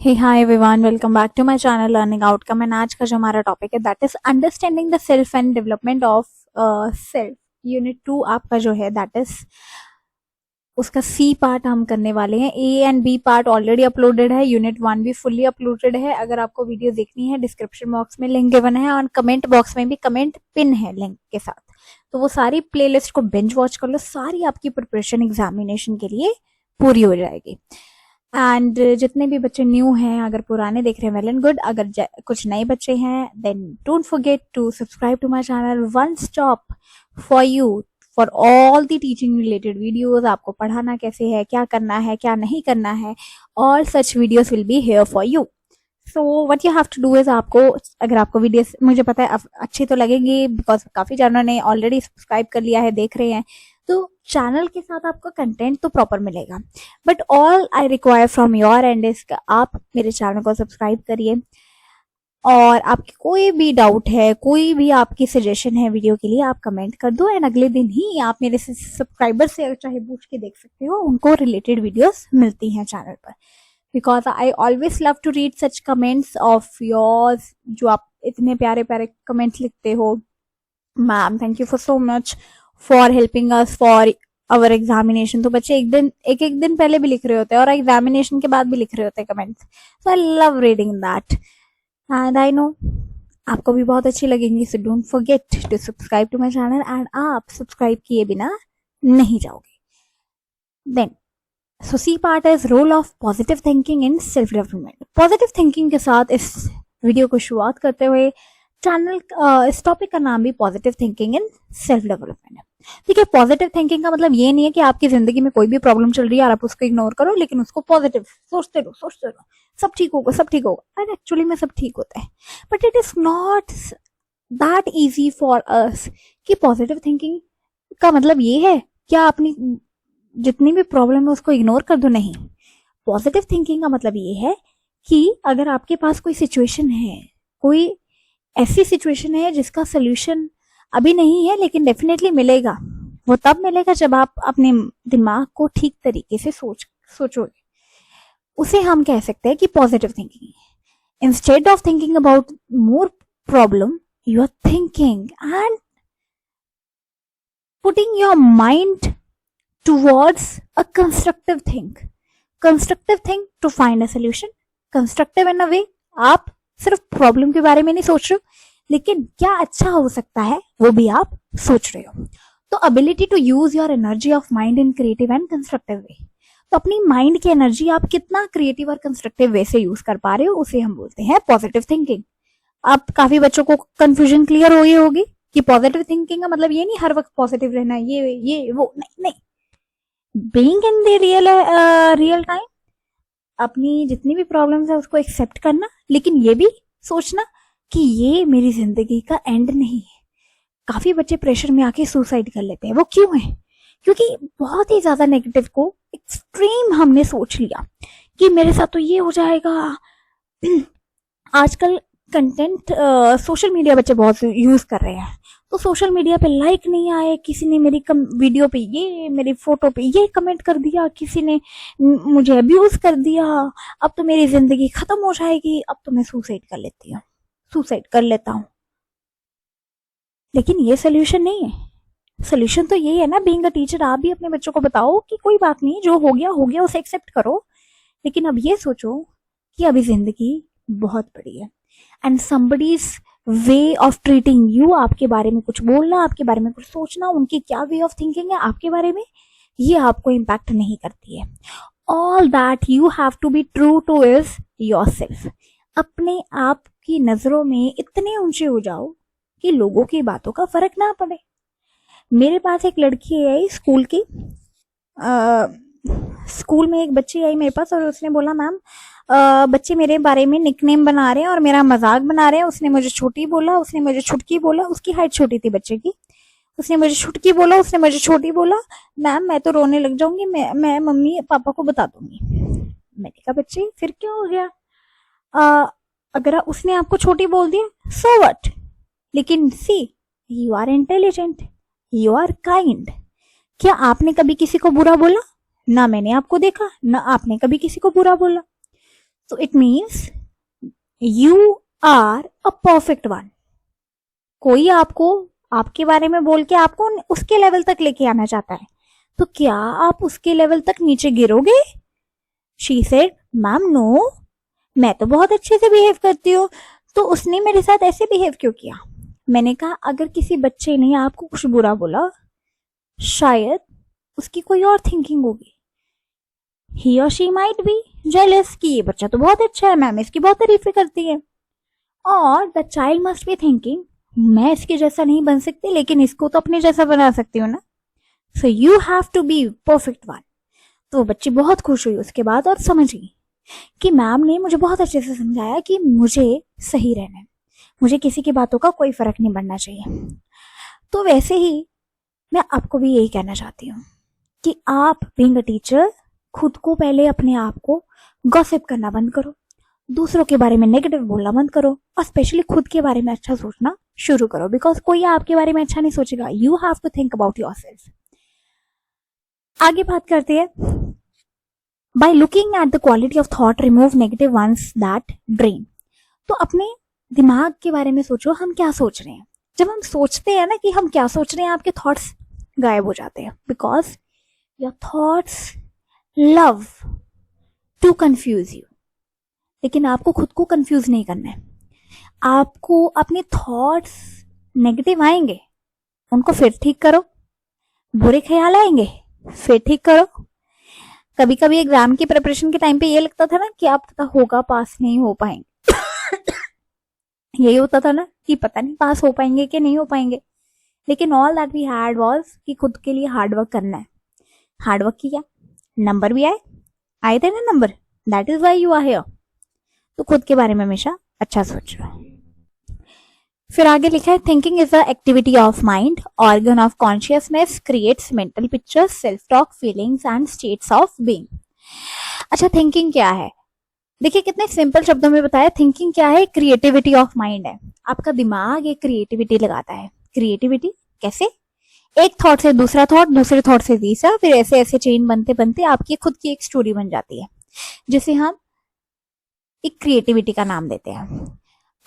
Hey hi everyone, welcome back to my channel learning outcome. And आज का जो हमारा टॉपिक है that is understanding the self and development of self. Unit 2 आपका जो है दैट इज उसका सी पार्ट हम करने वाले हैं। A and B part already uploaded है, यूनिट 1 भी फुल्ली अपलोडेड है। अगर आपको वीडियो देखनी है डिस्क्रिप्शन बॉक्स में लिंक गिवन है और कमेंट बॉक्स में भी कमेंट पिन है लिंक के साथ, तो वो सारी प्लेलिस्ट को बिंज वॉच कर लो। सारी आपकी प्रिपरेशन एग्जामिनेशन के लिए पूरी हो जाएगी। एंड जितने भी बच्चे न्यू हैं, अगर पुराने देख रहे हैं वेल एंड गुड, अगर कुछ नए बच्चे हैं then don't forget to subscribe to my channel. One stop for you for all the teaching related videos. आपको पढ़ाना कैसे है, क्या करना है, क्या नहीं करना है, all such videos will be here for you. So what you have to do is, आपको अगर आपको वीडियोस मुझे पता है अच्छी तो लगेंगी बिकॉज काफी जनों ने ऑलरेडी सब्सक्राइब कर लिया है, देख रहे हैं, तो चैनल के साथ आपका कंटेंट तो प्रॉपर मिलेगा। But all I require from your and is आप मेरे चैनल को सब्सक्राइब करिए और आपकी कोई भी डाउट है, कोई भी आपकी सजेशन है वीडियो के लिए, आप कमेंट कर दो एंड अगले दिन ही आप मेरे सब्सक्राइबर से चाहे पूछ के देख सकते हो, उनको रिलेटेड वीडियोस मिलती हैं चैनल पर। Because I always love to read such comments of yours, जो आप इतने प्यारे प्यारे कमेंट्स लिखते हो। Ma'am thank you for so much for helping us for our examination. तो बच्चे एक दिन पहले भी लिख रहे होते हैं और एग्जामिनेशन के बाद भी लिख रहे होते हैं comments. So I love reading that and I know आपको भी बहुत अच्छी लगेंगी। So don't forget to subscribe to my channel and आप सब्सक्राइब किए बिना नहीं जाओगे। Then so C part is role of positive thinking in self development. Positive thinking के साथ इस वीडियो को शुरुआत करते हुए चैनल इस टॉपिक का नाम भी positive thinking in self development है। ठीक है, पॉजिटिव थिंकिंग का मतलब ये नहीं है कि आपकी जिंदगी में कोई भी प्रॉब्लम चल रही है और आप उसको इग्नोर करो, लेकिन उसको पॉजिटिव सोचते रहो सब ठीक होगा सब ठीक होगा। एंड एक्चुअली में सब ठीक होता है, but it is not that easy for us कि पॉजिटिव थिंकिंग का मतलब ये है क्या अपनी जितनी भी प्रॉब्लम है उसको इग्नोर कर दो। नहीं, पॉजिटिव थिंकिंग का मतलब ये है कि अगर आपके पास कोई सिचुएशन है, कोई ऐसी सिचुएशन है जिसका सोल्यूशन अभी नहीं है लेकिन डेफिनेटली मिलेगा, वो तब मिलेगा जब आप अपने दिमाग को ठीक तरीके से सोचोगे। उसे हम कह सकते हैं कि positive thinking. Instead of thinking about more problem, you are thinking and putting your mind towards a constructive thing to find a solution. Constructive in a way, आप सिर्फ प्रॉब्लम के बारे में नहीं सोच रहे हो, लेकिन क्या अच्छा हो सकता है वो भी आप सोच रहे हो। तो ability to use your energy of mind in creative and constructive way, तो अपनी माइंड की एनर्जी आप कितना क्रिएटिव और कंस्ट्रक्टिव वे से यूज कर पा रहे हो, उसे हम बोलते हैं पॉजिटिव थिंकिंग। अब काफी बच्चों को कंफ्यूजन क्लियर हो गई होगी कि पॉजिटिव थिंकिंग का मतलब ये नहीं हर वक्त पॉजिटिव रहना, ये वो नहीं। Being in the real time अपनी जितनी भी प्रॉब्लम्स है उसको एक्सेप्ट करना, लेकिन ये भी सोचना कि ये मेरी जिंदगी का एंड नहीं है। काफी बच्चे प्रेशर में आके सुसाइड कर लेते हैं। वो क्यों है? क्योंकि बहुत ही ज्यादा नेगेटिव को एक्सट्रीम हमने सोच लिया कि मेरे साथ तो ये हो जाएगा। आजकल कंटेंट सोशल मीडिया बच्चे बहुत यूज कर रहे हैं, तो सोशल मीडिया पे लाइक नहीं आए, किसी ने मेरी वीडियो पे ये, मेरी फोटो पे ये कमेंट कर दिया, किसी ने मुझे अब्यूज कर दिया, अब तो मेरी जिंदगी खत्म हो जाएगी, अब तो मैं सुसाइड कर लेता हूँ। लेकिन ये सोल्यूशन नहीं है। सोल्यूशन तो यही है ना, बीइंग अ टीचर आप भी अपने बच्चों को बताओ कि कोई बात नहीं, जो हो गया उसे एक्सेप्ट करो, लेकिन अब ये सोचो कि अभी जिंदगी बहुत बड़ी है and somebody's way of treating you, आपके बारे में कुछ बोलना, आपके बारे में कुछ सोचना, उनकी क्या वे ऑफ थिंकिंग है आपके बारे में, ये आपको इम्पैक्ट नहीं करती है। All that you have to be true to is yourself. अपने आप की नजरों में इतने ऊंचे हो जाओ कि लोगों की बातों का फर्क ना पड़े। मेरे पास एक लड़की आई स्कूल की, स्कूल में एक बच्ची आई मेरे पास और उसने बोला मैम बच्चे मेरे बारे में निकनेम बना रहे हैं और मेरा मजाक बना रहे हैं। उसने मुझे छोटी बोला, उसने मुझे छुटकी बोला, उसकी हाइट छोटी थी बच्चे की, उसने मुझे छुटकी बोला, उसने मुझे छोटी बोला। मैम मैं तो रोने लग जाऊंगी, मैं मम्मी पापा को बता दूंगी। मैंने कहा बच्चे फिर क्या हो गया, अगर उसने आपको छोटी बोल दी सो व्हाट, लेकिन see you are intelligent, you are kind. क्या आपने कभी किसी को बुरा बोला? ना मैंने आपको देखा, ना आपने कभी किसी को बुरा बोला। So it means you are a perfect one. कोई आपको आपके बारे में बोल के आपको उसके लेवल तक लेके आना चाहता है, तो क्या आप उसके लेवल तक नीचे गिरोगे? शी सेड, मैम नो, मैं तो बहुत अच्छे से बिहेव करती हूँ, तो उसने मेरे साथ ऐसे बिहेव क्यों किया? मैंने कहा अगर किसी बच्चे ने आपको कुछ बुरा बोला, शायद उसकी कोई और थिंकिंग होगी. ही और शी माइट बी जेलस कि ये बच्चा तो बहुत अच्छा है, मैम इसकी बहुत तारीफें करती है. और the child must be thinking, मैं इसके जैसा नहीं बन सकती, लेकिन इसको तो अपने जैसा बना सकती हूँ ना. So you have to be perfect one. तो बच्ची बहुत खुश हुई उसके बाद और समझ गई कि मैम ने मुझे बहुत अच्छे से समझाया कि मुझे सही रहना है, मुझे किसी की बातों का कोई फर्क नहीं पड़ना चाहिए. तो वैसे ही मैं आपको भी यही कहना चाहती हूँ कि आप बीइंग अ टीचर खुद को पहले अपने आप को गॉसिप करना बंद करो, दूसरों के बारे में नेगेटिव बोलना बंद करो, और स्पेशली खुद के बारे में अच्छा सोचना शुरू करो, बिकॉज कोई आपके बारे में अच्छा नहीं सोचेगा. You have to think about yourself. आगे बात करते हैं. By looking at the quality of thought remove negative ones that drain. तो अपने दिमाग के बारे में सोचो, हम क्या सोच रहे हैं. जब हम सोचते हैं ना कि हम क्या सोच रहे हैं, आपके थॉट्स गायब हो जाते हैं, because your thoughts love to confuse you. लेकिन आपको खुद को कंफ्यूज नहीं करना है. आपको अपने थॉट्स नेगेटिव आएंगे, उनको फिर ठीक करो. बुरे ख्याल आएंगे, फिर ठीक करो. कभी कभी एग्जाम की प्रिपरेशन के टाइम पे ये लगता था ना कि आप पता होगा पास नहीं हो पाएंगे. यही होता था ना कि पता नहीं पास हो पाएंगे कि नहीं हो पाएंगे. लेकिन all that we had was कि खुद के लिए हार्ड वर्क करना है. हार्ड वर्क किया, नंबर भी आए थे ना number, that is why you are here. तो खुद के बारे में हमेशा अच्छा सोचो. फिर आगे लिखा है thinking is the activity of mind, organ of consciousness, creates mental pictures, self talk, feelings and states of being. अच्छा, थिंकिंग क्या है? देखिए कितने सिंपल शब्दों में बताया. थिंकिंग क्या है? क्रिएटिविटी ऑफ माइंड है. आपका दिमाग एक क्रिएटिविटी लगाता है. क्रिएटिविटी कैसे? एक थॉट से दूसरा थॉट, दूसरे थॉट से तीसरा, फिर ऐसे ऐसे चेन बनते बनते आपकी खुद की एक स्टोरी बन जाती है, जिसे हम एक क्रिएटिविटी का नाम देते हैं.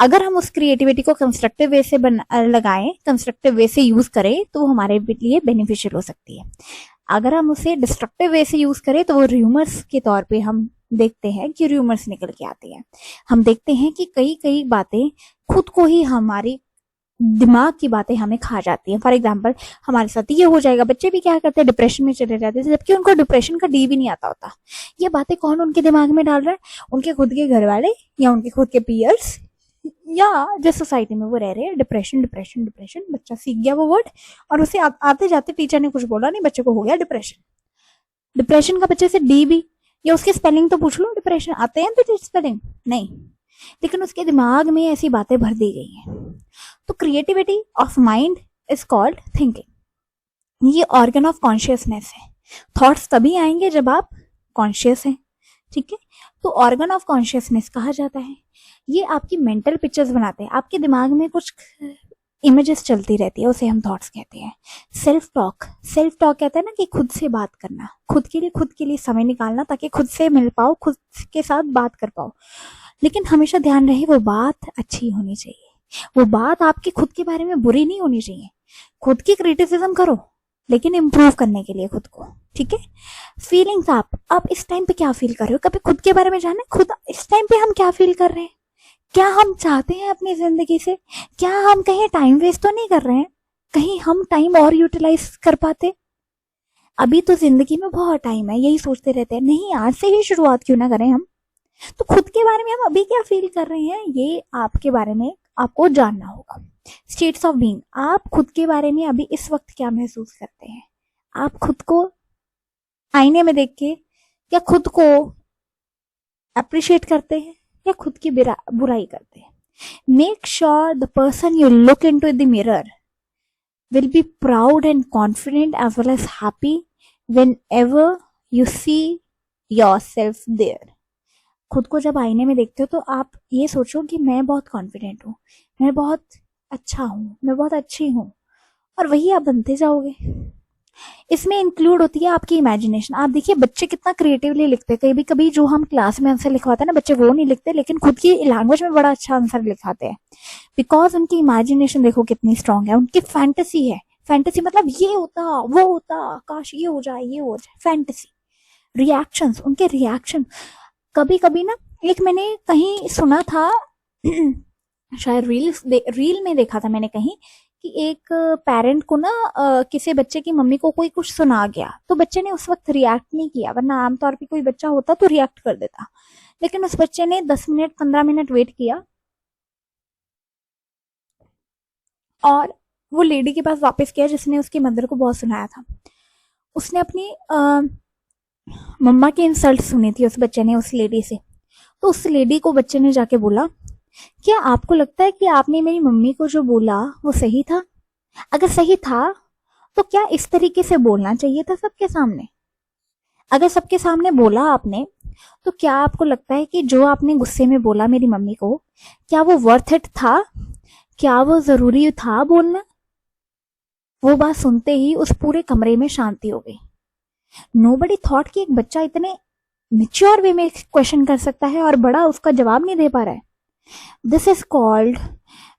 अगर हम उस क्रिएटिविटी को कंस्ट्रक्टिव वे से लगाएं, कंस्ट्रक्टिव वे से यूज करें, तो वो हमारे लिए बेनिफिशियल हो सकती है. अगर हम उसे डिस्ट्रक्टिव वे से यूज करें तो वो र्यूमर्स के तौर पे हम देखते हैं कि र्यूमर्स निकल के आती हैं. हम देखते हैं कि कई कई बातें खुद को ही, हमारी दिमाग की बातें हमें खा जाती हैं. फॉर एग्जाम्पल, हमारे साथ ये हो जाएगा. बच्चे भी क्या करते हैं, डिप्रेशन में चले जाते हैं, जबकि उनको डिप्रेशन का डी भी नहीं आता होता. ये बातें कौन उनके दिमाग में डाल रहा है? उनके खुद के घर वाले या उनके खुद के पीयर्स या जिस सोसाइटी में वो रह रहे हैं. डिप्रेशन डिप्रेशन डिप्रेशन, बच्चा सीख गया वो वर्ड, और उसे आते जाते टीचर ने कुछ बोला नहीं, बच्चे को हो गया डिप्रेशन. डिप्रेशन का बच्चे से डी भी, या उसके स्पेलिंग तो पूछ लो, डिप्रेशन आते हैं तो स्पेलिंग नहीं, लेकिन उसके दिमाग में ऐसी बातें भर दी गई हैं. तो creativity of mind is called thinking. ये ऑर्गन ऑफ कॉन्शियसनेस है. थॉट्स तभी आएंगे जब आप कॉन्शियस हैं. ठीक है, तो ऑर्गन ऑफ कॉन्शियसनेस कहा जाता है. ये आपकी मेंटल पिक्चर्स बनाते हैं. आपके दिमाग में कुछ इमेजेस चलती रहती है, उसे हम थॉट्स कहते हैं. सेल्फ टॉक, सेल्फ टॉक कहते हैं ना कि खुद से बात करना, खुद के लिए समय निकालना, ताकि खुद से मिल पाओ, खुद के साथ बात कर पाओ. लेकिन हमेशा ध्यान रहे वो बात अच्छी होनी चाहिए. वो बात आपके खुद के बारे में बुरी नहीं होनी चाहिए. खुद की क्रिटिसिज्म करो, लेकिन इम्प्रूव करने के लिए खुद को. ठीक है. फीलिंग्स, आप इस टाइम पे क्या फील कर रहे हो? कभी खुद के बारे में जाना, खुद इस टाइम पे हम क्या फील कर रहे हैं, क्या हम चाहते हैं अपनी जिंदगी से, क्या हम कहीं टाइम वेस्ट तो नहीं कर रहे हैं, कहीं हम टाइम और यूटिलाइज कर पाते. अभी तो जिंदगी में बहुत टाइम है, यही सोचते रहते हैं. नहीं, आज से ही शुरुआत क्यों ना करें हम. तो खुद के बारे में हम अभी क्या फील कर रहे हैं, ये आपके बारे में आपको जानना होगा. स्टेट्स ऑफ बीइंग, आप खुद के बारे में अभी इस वक्त क्या महसूस करते हैं. आप खुद को आईने में देख के या खुद को अप्रिशिएट करते हैं या खुद की बुराई करते हैं. Make sure the person you look into the mirror will be proud and confident as well as happy whenever you see yourself there. खुद को जब आईने में देखते हो तो आप ये सोचो कि मैं बहुत कॉन्फिडेंट हूँ, मैं बहुत अच्छा हूँ, मैं बहुत अच्छी हूँ, और वही आप बनते जाओगे. इसमें इंक्लूड होती है आपकी इमेजिनेशन। आप देखिए बच्चे कितना क्रिएटिवली लिखते हैं, कभी कभी जो हम क्लास में आंसर लिखवाते हैं ना बच्चे वो नहीं लिखते, लेकिन खुद की लैंग्वेज में बड़ा अच्छा आंसर लिखाते हैं, बिकॉज उनकी इमेजिनेशन देखो कितनी स्ट्रांग है, उनकी फैंटेसी है। फैंटेसी मतलब ये होता वो होता, काश ये हो जाए ये हो जाए, फैंटेसी। रिएक्शंस, उनके रिएक्शन, कभी कभी ना, एक मैंने कहीं सुना था शायद रील में देखा था मैंने कहीं, कि एक पेरेंट को ना किसी बच्चे की मम्मी को कोई कुछ सुना गया, तो बच्चे ने उस वक्त रिएक्ट नहीं किया, वरना आमतौर पे कोई बच्चा होता तो रिएक्ट कर देता, लेकिन उस बच्चे ने 10 मिनट 15 मिनट वेट किया और वो लेडी के पास वापस किया जिसने उसकी मदर को बहुत सुनाया था। उसने अपनी मम्मा की इंसल्ट सुनी थी उस बच्चे ने उस लेडी से, तो उस लेडी को बच्चे ने जाके बोला, क्या आपको लगता है कि आपने मेरी मम्मी को जो बोला वो सही था? अगर सही था तो क्या इस तरीके से बोलना चाहिए था सबके सामने? अगर सबके सामने बोला आपने, तो क्या आपको लगता है कि जो आपने गुस्से में बोला मेरी मम्मी को, क्या वो वर्थ इट था? क्या वो जरूरी था बोलना? वो बात सुनते ही उस पूरे कमरे में शांति हो गई। नोबडी थॉट कि एक बच्चा इतने मेच्योर वे में क्वेश्चन कर सकता है और बड़ा उसका जवाब नहीं दे पा रहा है। This is called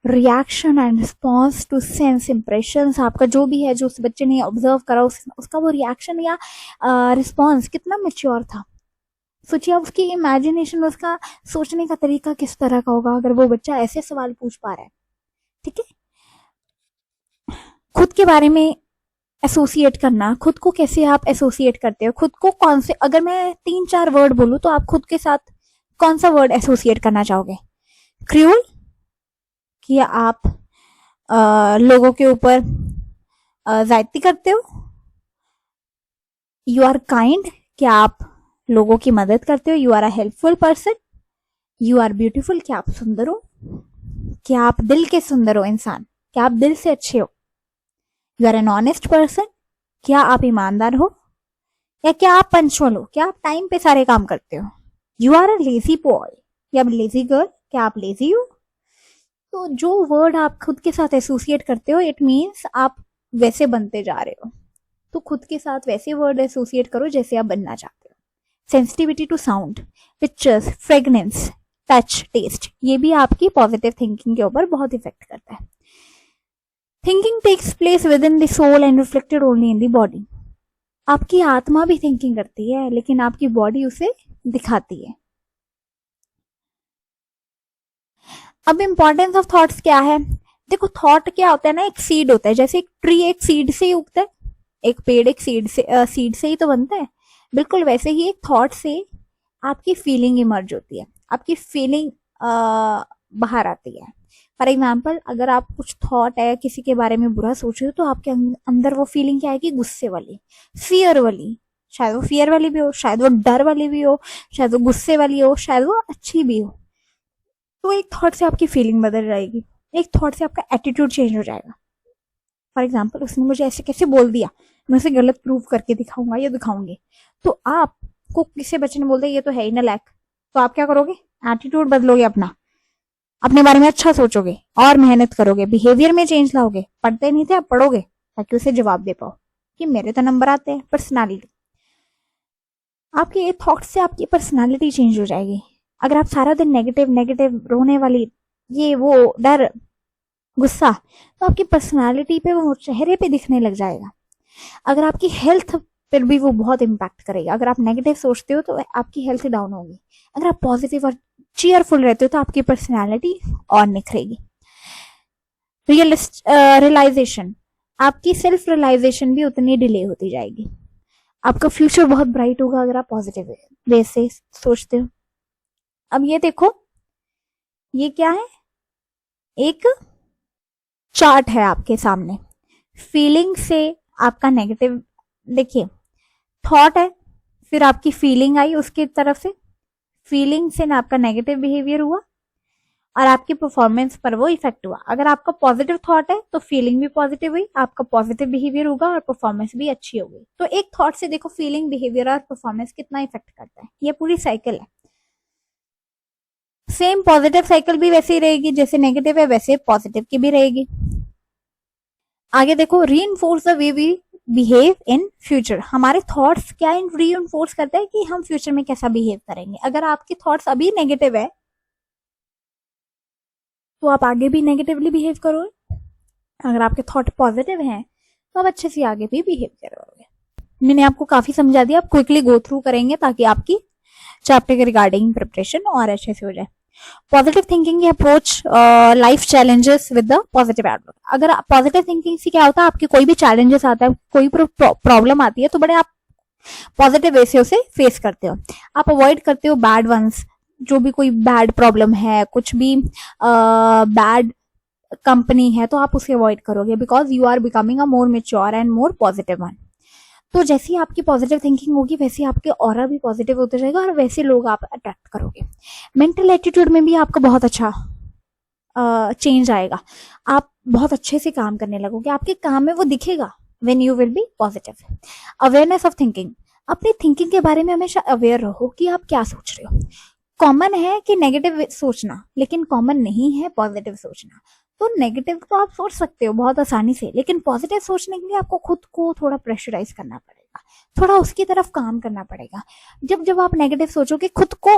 reaction and response to sense impressions. आपका जो भी है, जो उस बच्चे ने ऑब्जर्व करा, उसका वो रिएक्शन या रिस्पॉन्स कितना मेच्योर था। सोचिए उसकी इमेजिनेशन, उसका सोचने का तरीका किस तरह का होगा अगर वो बच्चा ऐसे सवाल पूछ पा रहा है। ठीक है, खुद के बारे में एसोसिएट करना, खुद को कैसे आप एसोसिएट करते हो, खुद को कौन से, अगर मैं 3-4 वर्ड बोलूं तो आप खुद के साथ कौन सा वर्ड एसोसिएट करना चाहोगे? क्रूअल, कि आप लोगों के ऊपर ज्यादती करते हो? यू आर काइंड, क्या आप लोगों की मदद करते हो? You are a helpful person. You are beautiful, क्या आप सुंदर हो? क्या आप दिल के सुंदर हो इंसान? क्या आप दिल से अच्छे हो? You are an honest person, क्या आप ईमानदार हो? या क्या आप पंचुअल हो? क्या आप टाइम पे सारे काम करते हो? You are a lazy boy, या लेजी गर्ल, क्या आप लेजी हो? तो जो वर्ड आप खुद के साथ एसोसिएट करते हो, इट मीन्स आप वैसे बनते जा रहे हो। तो खुद के साथ वैसे वर्ड एसोसिएट करो जैसे आप बनना चाहते हो। Sensitivity to sound, pictures, fragrance, touch, taste, ये भी आपकी पॉजिटिव थिंकिंग के ऊपर बहुत इफेक्ट करता है। Thinking takes place within the soul and reflected only in the body. आपकी आत्मा भी थिंकिंग करती है, लेकिन आपकी बॉडी उसे दिखाती है। अब इंपॉर्टेंस ऑफ थॉट्स क्या है? देखो, थॉट क्या होता है ना, एक सीड होता है। जैसे एक ट्री एक सीड से ही उगता है, एक पेड़ एक सीड से ही तो बनता है, बिल्कुल वैसे ही एक थॉट से आपकी फीलिंग इमर्ज होती है, आपकी फीलिंग बाहर आती है। फॉर एग्जाम्पल, अगर आप कुछ थॉट है किसी के बारे में बुरा सोच रहे हो, तो आपके अंदर वो फीलिंग क्या आएगी? गुस्से वाली, फियर वाली। शायद वो फियर वाली भी हो, शायद वो डर वाली भी हो, शायद वो गुस्से वाली हो, शायद वो अच्छी भी हो। तो एक थॉट से आपकी फीलिंग बदल जाएगी, एक थॉट से आपका एटीट्यूड चेंज हो जाएगा। फॉर एग्जाम्पल, उसने मुझे ऐसे कैसे बोल दिया, मैं उसे गलत प्रूव करके दिखाऊंगा या दिखाऊंगी। तो आपको किसी बच्चे ने बोल दिया ये तो है ही नालायक, तो आप क्या करोगे? एटीट्यूड बदलोगे अपना, अपने बारे में अच्छा सोचोगे और मेहनत करोगे, बिहेवियर में चेंज लाओगे। पढ़ते नहीं थे, आप पढ़ोगे ताकि उसे जवाब दे पाओ कि मेरे तो नंबर आते हैं। पर्सनालिटी, आपके ये थॉट से आपकी पर्सनालिटी चेंज हो जाएगी। अगर आप सारा दिन नेगेटिव नेगेटिव, रोने वाली, ये वो, डर, गुस्सा, तो आपकी पर्सनालिटी पे, वो चेहरे पे दिखने लग जाएगा। अगर आपकी हेल्थ पर भी वो बहुत इम्पैक्ट करेगा। अगर आप नेगेटिव सोचते हो तो आपकी हेल्थ डाउन होगी। अगर आप पॉजिटिव और चीयरफुल रहते हो तो आपकी पर्सनालिटी और निखरेगी। रियलाइजेशन, आपकी सेल्फ रियलाइजेशन भी उतनी डिले होती जाएगी। आपका फ्यूचर बहुत ब्राइट होगा अगर आप पॉजिटिव वे से सोचते हो। अब ये देखो, ये क्या है? एक चार्ट है आपके सामने। फीलिंग से आपका नेगेटिव, देखिए, थॉट है, फिर आपकी फीलिंग आई उसकी तरफ से, फीलिंग से ना आपका नेगेटिव बिहेवियर हुआ और आपकी परफॉर्मेंस पर वो इफेक्ट हुआ। अगर आपका पॉजिटिव थॉट है तो फीलिंग भी पॉजिटिव हुई, आपका पॉजिटिव बिहेवियर होगा और परफॉर्मेंस भी अच्छी होगी। तो एक थॉट से देखो फीलिंग, बिहेवियर और परफॉर्मेंस कितना इफेक्ट करता है। ये पूरी साइकिल है। सेम पॉजिटिव साइकिल भी वैसे ही रहेगी, जैसे नेगेटिव है वैसे पॉजिटिव की भी रहेगी। आगे देखो, reinforce the way we behave in future. हमारे थॉट्स क्या रीइंफोर्स करते हैं कि हम फ्यूचर में कैसा बिहेव करेंगे। अगर आपके थॉट्स अभी नेगेटिव है तो आप आगे भी नेगेटिवली बिहेव करोगे। अगर आपके थॉट पॉजिटिव हैं तो आप अच्छे से आगे भी बिहेव करोगे। मैंने आपको काफी समझा दिया, आप क्विकली गो थ्रू करेंगे ताकि आपकी चैप्टर के रिगार्डिंग प्रिपरेशन और अच्छे से हो जाए। पॉजिटिव थिंकिंग की approach life challenges with the positive outlook. अगर पॉजिटिव थिंकिंग से क्या होता है, आपके कोई भी चैलेंजेस आता है, कोई प्रॉब्लम आती है तो बड़े आप पॉजिटिव वे से उसे फेस करते हो। आप अवॉइड करते हो बैड वंस, जो भी कोई बैड प्रॉब्लम है, कुछ भी बैड कंपनी है तो आप उसे अवॉइड करोगे, because you are becoming a more mature and more positive one. तो जैसे ही आपकी पॉजिटिव थिंकिंग होगी वैसे आपके ऑरा भी पॉजिटिव होते जाएगा और वैसे लोग आप अट्रैक्ट करोगे। मेंटल एटीट्यूड में भी आपका बहुत अच्छा चेंज आएगा। आप बहुत अच्छे से काम करने लगोगे, आपके काम में वो दिखेगा when you will be positive. Awareness of thinking, अपनी थिंकिंग के बारे में हमेशा अवेयर रहो कि आप क्या सोच रहे हो। कॉमन है कि नेगेटिव सोचना, लेकिन कॉमन नहीं है पॉजिटिव सोचना। तो नेगेटिव तो आप सोच सकते हो बहुत आसानी से, लेकिन पॉजिटिव सोचने के लिए आपको खुद को थोड़ा प्रेशराइज करना पड़ेगा, थोड़ा उसकी तरफ काम करना पड़ेगा। जब जब आप नेगेटिव सोचोगे खुद को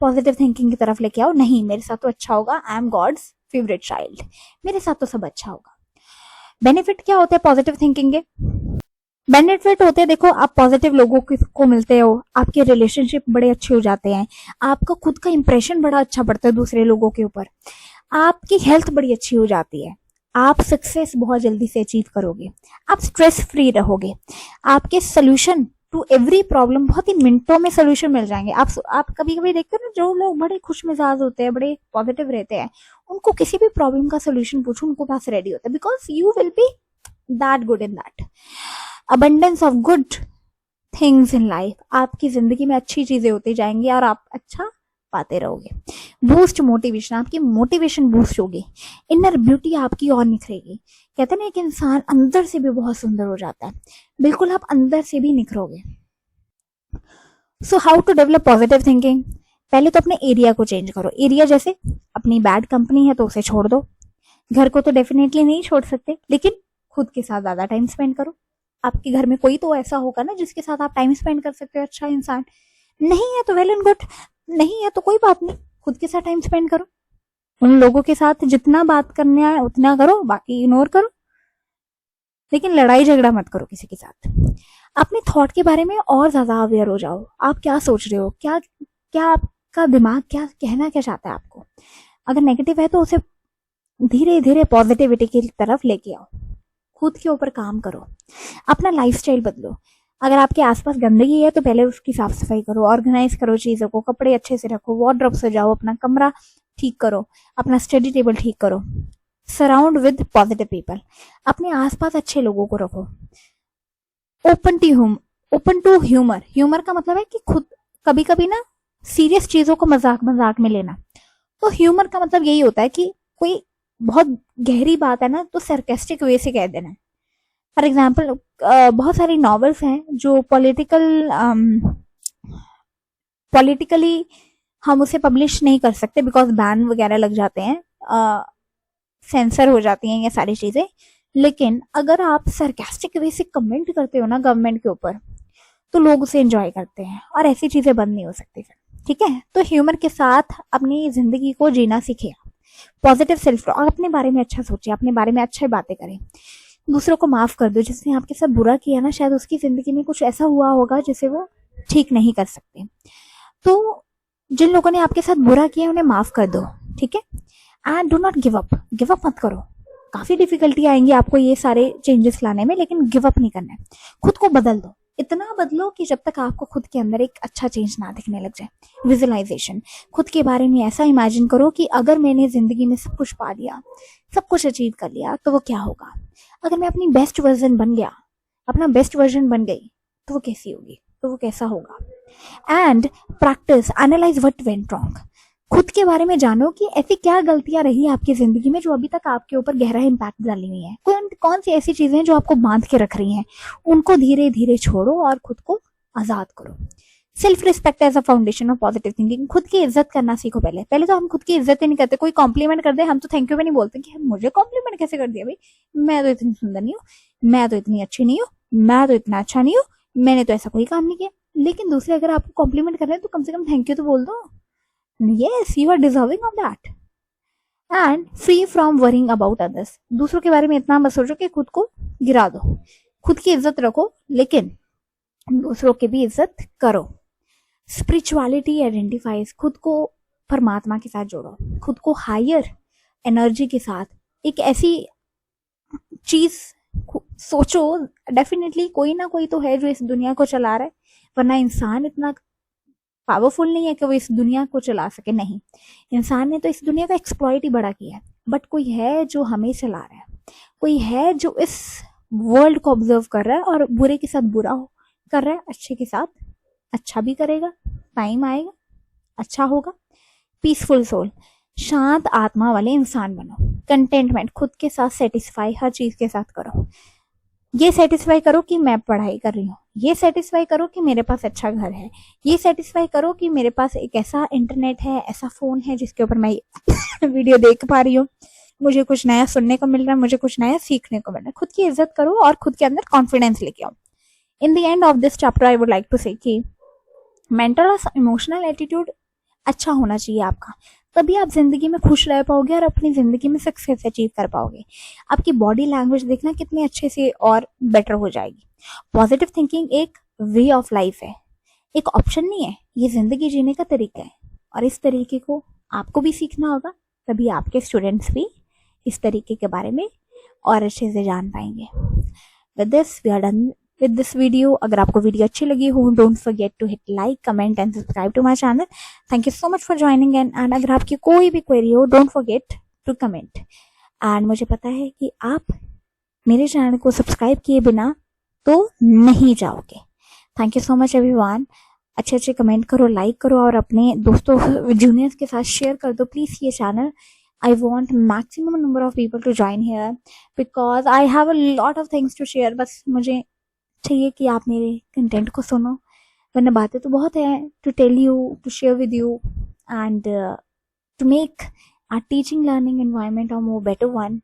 पॉजिटिव थिंकिंग की तरफ लेके आओ, नहीं मेरे साथ तो अच्छा होगा, I am God's favourite child, मेरे साथ तो सब अच्छा होगा। बेनिफिट क्या होते हैं पॉजिटिव थिंकिंग के? बेनिफिट होते हैं, देखो आप पॉजिटिव लोगों को मिलते हो, आपके रिलेशनशिप बड़े अच्छे हो जाते हैं, आपका खुद का इंप्रेशन बड़ा अच्छा पड़ता है दूसरे लोगों के ऊपर, आपकी हेल्थ बड़ी अच्छी हो जाती है, आप सक्सेस बहुत जल्दी से अचीव करोगे, आप स्ट्रेस फ्री रहोगे, आपके सोल्यूशन टू एवरी प्रॉब्लम बहुत ही मिनटों में सोल्यूशन मिल जाएंगे। आप कभी कभी देखते हो ना, जो लोग बड़े खुश मिजाज होते हैं, बड़े पॉजिटिव रहते हैं, उनको किसी भी प्रॉब्लम का सोल्यूशन पूछो उनको पास रेडी होता है, because you will be that good in that. Abundance of good things in life, आपकी जिंदगी में अच्छी चीजें होती जाएंगी और आप अच्छा पाते रहोगे। बूस्ट मोटिवेशन, आपकी मोटिवेशन बूस्ट होगी, इनर ब्यूटी आपकी और निखरेगी। कहते हैं ना एक इंसान अंदर से भी बहुत सुंदर हो जाता है, बिल्कुल आप अंदर से भी निखरोगे। So how to develop positive thinking? पहले तो अपने एरिया को चेंज करो। एरिया जैसे अपनी बैड कंपनी है तो उसे छोड़ दो, घर को तो डेफिनेटली नहीं छोड़ सकते, लेकिन खुद के साथ ज्यादा टाइम स्पेंड करो। आपके घर में कोई तो ऐसा होगा ना जिसके साथ आप टाइम स्पेंड कर सकते हो, अच्छा इंसान। नहीं है तो वेल एंड गुड, नहीं है तो कोई बात नहीं, खुद के साथ टाइम स्पेंड करो। उन लोगों के साथ जितना बात करने आए उतना करो, बाकी इग्नोर करो, लेकिन लड़ाई झगड़ा मत करो किसी के साथ। अपने थॉट के बारे में और ज्यादा अवेयर हो जाओ, आप क्या सोच रहे हो, क्या क्या आपका दिमाग क्या कहना क्या चाहता है आपको। अगर नेगेटिव है तो उसे धीरे धीरे पॉजिटिविटी की तरफ लेके आओ, खुद के ऊपर काम करो, अपना लाइफस्टाइल बदलो। अगर आपके आसपास गंदगी है तो पहले उसकी साफ सफाई करो, ऑर्गेनाइज करो चीजों को, कपड़े अच्छे से रखो, वार्डरोब सजाओ, अपना कमरा ठीक करो, अपना स्टडी टेबल ठीक करो। सराउंड विद पॉजिटिव पीपल, अपने आसपास अच्छे लोगों को रखो। ओपन टू ह्यूमर, ह्यूमर का मतलब है कि खुद कभी कभी ना सीरियस चीजों को मजाक मजाक में लेना, तो ह्यूमर का मतलब यही होता है कि कोई बहुत गहरी बात है ना तो सरकेस्टिक वे से कह देना। फॉर एग्जाम्पल बहुत सारी नॉवेल्स हैं जो पॉलिटिकली हम उसे पब्लिश नहीं कर सकते, बिकॉज बैन वगैरह लग जाते हैं, सेंसर हो जाती हैं ये सारी चीजें। लेकिन अगर आप सरकास्टिक वे से कमेंट करते हो ना गवर्नमेंट के ऊपर, तो लोग उसे एंजॉय करते हैं और ऐसी चीजें बंद नहीं हो सकती फिर, ठीक है। तो ह्यूमर के साथ अपनी जिंदगी को जीना सीखिए। पॉजिटिव सेल्फ टॉक, अपने बारे में अच्छा सोचिए, अपने बारे में अच्छी बातें करें, दूसरों को माफ कर दो। जिसने आपके साथ बुरा किया ना, शायद उसकी जिंदगी में कुछ ऐसा हुआ होगा जिसे वो ठीक नहीं कर सकते, तो जिन लोगों ने आपके साथ बुरा किया उन्हें माफ कर दो, ठीक है। And do not give up मत करो। काफी डिफिकल्टी आएंगी आपको ये सारे चेंजेस लाने में, लेकिन गिव अप नहीं करना है। खुद को बदल दो, इतना बदलो कि जब तक आपको खुद के अंदर एक अच्छा चेंज ना दिखने लग जाए। विजुअलाइजेशन, खुद के बारे में ऐसा इमेजिन करो कि अगर मैंने जिंदगी में सब कुछ पा लिया, सब कुछ अचीव कर लिया, तो वो क्या होगा। अगर मैं अपनी बेस्ट वर्जन बन गया, अपना बेस्ट वर्जन बन गई, तो वो कैसी होगी, तो वो कैसा होगा। And practice analyse what went wrong, खुद के बारे में जानो कि ऐसी क्या गलतियां रही आपकी जिंदगी में जो अभी तक आपके ऊपर गहरा इम्पैक्ट डाली हुई है। कौन सी ऐसी चीजें हैं जो आपको बांध के रख रही हैं, उनको धीरे धीरे छोड़ो और खुद को आजाद करो। Self respect as a foundation of positive thinking, खुद की इज्जत करना सीखो। पहले तो हम खुद की इज्जत ही नहीं करते। कोई कॉम्प्लीमेंट कर दे हम तो थैंक यू भी नहीं बोलते कि मुझे कॉम्प्लीमेंट कैसे कर दिया भाई, मैं तो इतनी सुंदर नहीं हूँ, मैं तो इतनी अच्छी नहीं हूँ, मैं तो इतना अच्छा नहीं हूँ, मैंने तो ऐसा कोई काम नहीं किया। लेकिन दूसरे अगर आपको कॉम्प्लीमेंट कर रहे हैं तो कम से कम थैंक यू तो बोल दो। Yes, you are deserving of that. And free from worrying about others. दूसरों के बारे में इतना मत सोचो कि खुद को गिरा दो। खुद की इज्जत रखो, लेकिन दूसरों की भी इज्जत करो। स्पिरिचुअलिटी आइडेंटिफाइज, खुद को परमात्मा के साथ जोड़ो, खुद को हायर एनर्जी के साथ एक ऐसी चीज सोचो। डेफिनेटली कोई ना कोई तो है जो इस दुनिया को चला रहा है, वरना इंसान इतना पावरफुल नहीं है कि वो इस दुनिया को चला सके। नहीं, इंसान ने तो इस दुनिया का एक्सप्लॉइट ही बड़ा किया है। बट कोई है जो हमें चला रहा है, कोई है जो इस वर्ल्ड को ऑब्जर्व कर रहा है और बुरे के साथ बुरा कर रहा है, अच्छे के साथ अच्छा भी करेगा। टाइम आएगा, अच्छा होगा। पीसफुल सोल, शांत आत्मा वाले इंसान बनो। कंटेंटमेंट, खुद के साथ सेटिस्फाई हर चीज के साथ करो। ये सेटिस्फाई करो कि मैं पढ़ाई कर रही हूँ, ये सेटिस्फाई करो कि मेरे पास अच्छा घर है, ये सेटिस्फाई करो कि मेरे पास एक ऐसा इंटरनेट है, ऐसा फोन है जिसके ऊपर मैं वीडियो देख पा रही हूँ, मुझे कुछ नया सुनने को मिल रहा है, मुझे कुछ नया सीखने को मिल रहा है। खुद की इज्जत करो और खुद के अंदर कॉन्फिडेंस लेके आओ। In the end of this chapter I would like to say कि मेंटल और इमोशनल एटीट्यूड अच्छा होना चाहिए आपका, तभी आप जिंदगी में खुश रह पाओगे और अपनी जिंदगी में सक्सेस अचीव कर पाओगे। आपकी बॉडी लैंग्वेज देखना कितनी अच्छे से और बेटर हो जाएगी। पॉजिटिव थिंकिंग एक वे ऑफ लाइफ है, एक ऑप्शन नहीं है, ये जिंदगी जीने का तरीका है और इस तरीके को आपको भी सीखना होगा, तभी आपके स्टूडेंट्स भी इस तरीके के बारे में और अच्छे से जान पाएंगे। With this we are done with this video. अगर आपको वीडियो अच्छी लगी हो, don't forget to hit like, comment and subscribe to my channel. Thank you so much for joining in. एंड अगर आपकी कोई भी क्वेरी हो, don't forget to comment. And मुझे पता है कि आप मेरे चैनल को सब्सक्राइब किए बिना तो नहीं जाओगे। Thank you so much everyone. अच्छे अच्छे कमेंट करो, लाइक करो और अपने दोस्तों जूनियर्स के साथ शेयर कर दो प्लीज ये channel. I want maximum number of people to join here because I have a lot of things to share। बस मुझे चाहिए कि आप मेरे कंटेंट को सुनो, वरना बातें तो बहुत है to tell you, to share with you and to make our teaching learning environment a more better one.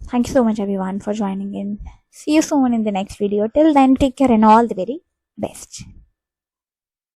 Thank you so much everyone for joining in. See you soon in the next video. Till then, take care and all the very best.